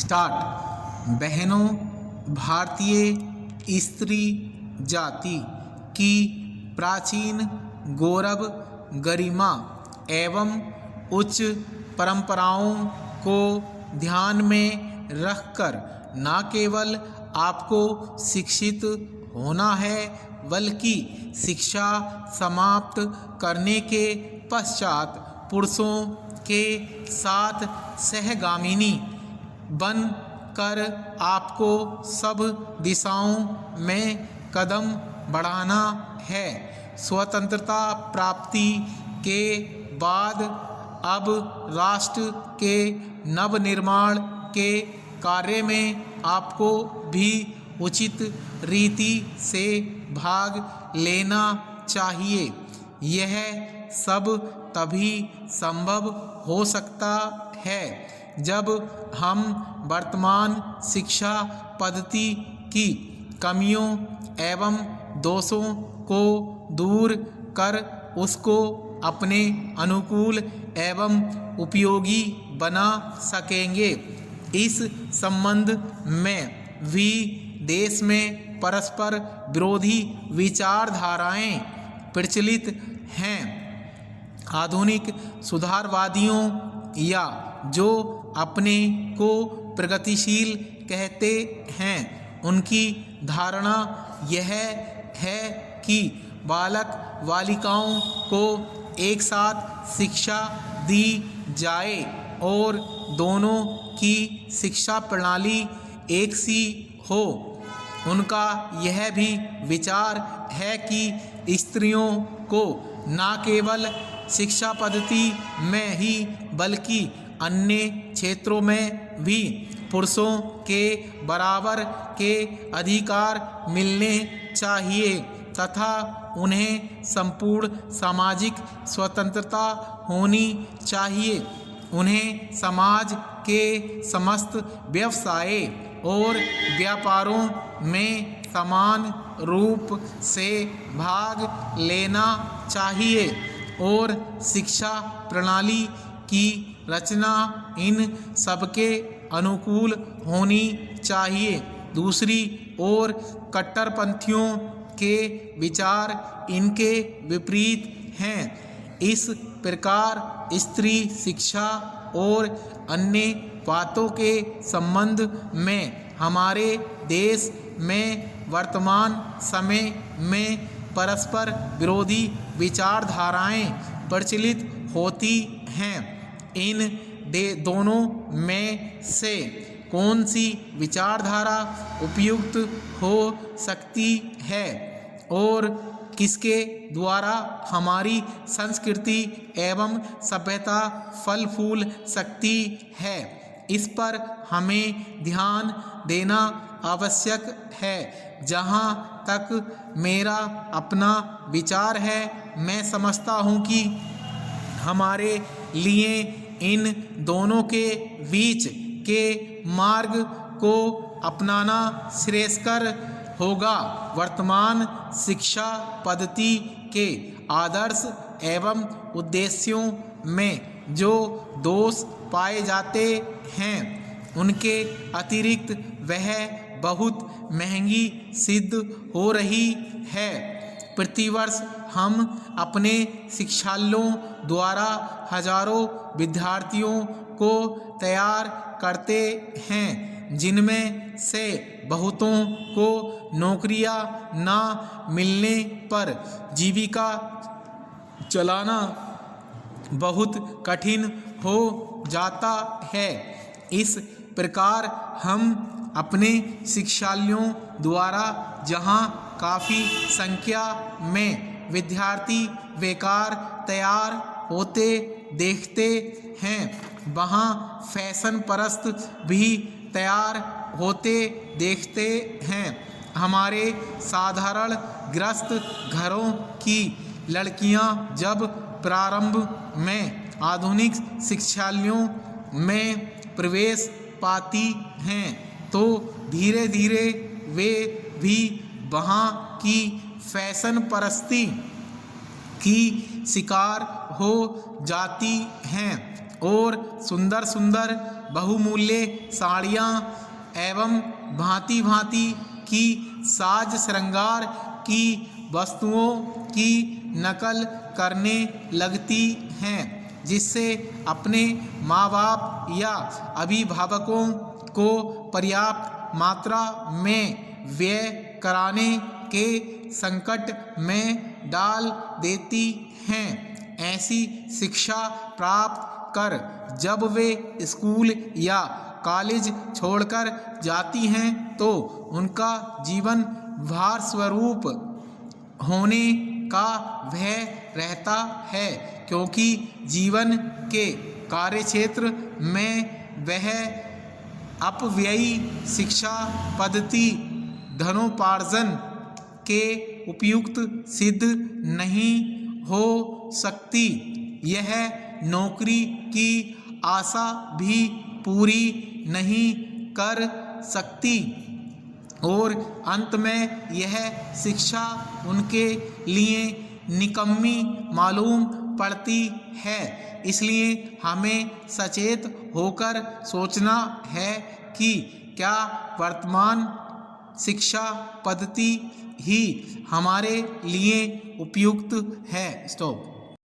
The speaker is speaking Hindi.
स्टार्ट। बहनों, भारतीय स्त्री जाति की प्राचीन गौरव, गरिमा एवं उच्च परंपराओं को ध्यान में रखकर न केवल आपको शिक्षित होना है, बल्कि शिक्षा समाप्त करने के पश्चात पुरुषों के साथ सहगामिनी बन कर आपको सब दिशाओं में कदम बढ़ाना है। स्वतंत्रता प्राप्ति के बाद अब राष्ट्र के नवनिर्माण के कार्य में आपको भी उचित रीति से भाग लेना चाहिए। यह सब तभी संभव हो सकता है जब हम वर्तमान शिक्षा पद्धति की कमियों एवं दोषों को दूर कर उसको अपने अनुकूल एवं उपयोगी बना सकेंगे। इस संबंध में भी देश में परस्पर विरोधी विचारधाराएं प्रचलित हैं। आधुनिक सुधारवादियों या जो अपने को प्रगतिशील कहते हैं, उनकी धारणा यह है कि बालक बालिकाओं को एक साथ शिक्षा दी जाए और दोनों की शिक्षा प्रणाली एक सी हो। उनका यह भी विचार है कि स्त्रियों को न केवल शिक्षा पद्धति में ही बल्कि अन्य क्षेत्रों में भी पुरुषों के बराबर के अधिकार मिलने चाहिए तथा उन्हें संपूर्ण सामाजिक स्वतंत्रता होनी चाहिए। उन्हें समाज के समस्त व्यवसाय और व्यापारों में समान रूप से भाग लेना चाहिए और शिक्षा प्रणाली की रचना इन सबके अनुकूल होनी चाहिए। दूसरी ओर कट्टरपंथियों के विचार इनके विपरीत हैं। इस प्रकार स्त्री शिक्षा और अन्य बातों के संबंध में हमारे देश में वर्तमान समय में परस्पर विरोधी विचारधाराएं प्रचलित होती हैं। इन दोनों में से कौन सी विचारधारा उपयुक्त हो सकती है और किसके द्वारा हमारी संस्कृति एवं सभ्यता फल फूल सकती है, इस पर हमें ध्यान देना आवश्यक है। जहाँ तक मेरा अपना विचार है, मैं समझता हूँ कि हमारे लिए इन दोनों के बीच के मार्ग को अपनाना श्रेयस्कर होगा। वर्तमान शिक्षा पद्धति के आदर्श एवं उद्देश्यों में जो दोष पाए जाते हैं, उनके अतिरिक्त वह बहुत महंगी सिद्ध हो रही है। प्रतिवर्ष हम अपने शिक्षालयों द्वारा हजारों विद्यार्थियों को तैयार करते हैं, जिनमें से बहुतों को नौकरियां ना मिलने पर जीविका चलाना बहुत कठिन हो जाता है। इस प्रकार हम अपने शिक्षालयों द्वारा जहां काफ़ी संख्या में विद्यार्थी बेकार तैयार होते देखते हैं, वहां फैशन परस्त भी तैयार होते देखते हैं। हमारे साधारण गृहस्थ घरों की लड़कियां जब प्रारंभ में आधुनिक शिक्षालयों में प्रवेश पाती हैं, तो धीरे धीरे वे भी वहाँ की फैशन परस्ती की शिकार हो जाती हैं और सुंदर सुंदर बहुमूल्य साड़ियाँ एवं भांति भांति की साज श्रृंगार की वस्तुओं की नकल करने लगती हैं, जिससे अपने माँ बाप या अभिभावकों को पर्याप्त मात्रा में व्यय कराने के संकट में डाल देती हैं। ऐसी शिक्षा प्राप्त कर जब वे स्कूल या कॉलेज छोड़कर जाती हैं तो उनका जीवन भार स्वरूप होने का भय रहता है, क्योंकि जीवन के कार्यक्षेत्र में वह अपव्ययी शिक्षा पद्धति धनोपार्जन के उपयुक्त सिद्ध नहीं हो सकती। यह नौकरी की आशा भी पूरी नहीं कर सकती और अंत में यह शिक्षा उनके लिए निकम्मी मालूम पड़ती है। इसलिए हमें सचेत होकर सोचना है कि क्या वर्तमान शिक्षा पद्धति ही हमारे लिए उपयुक्त है। स्टॉप।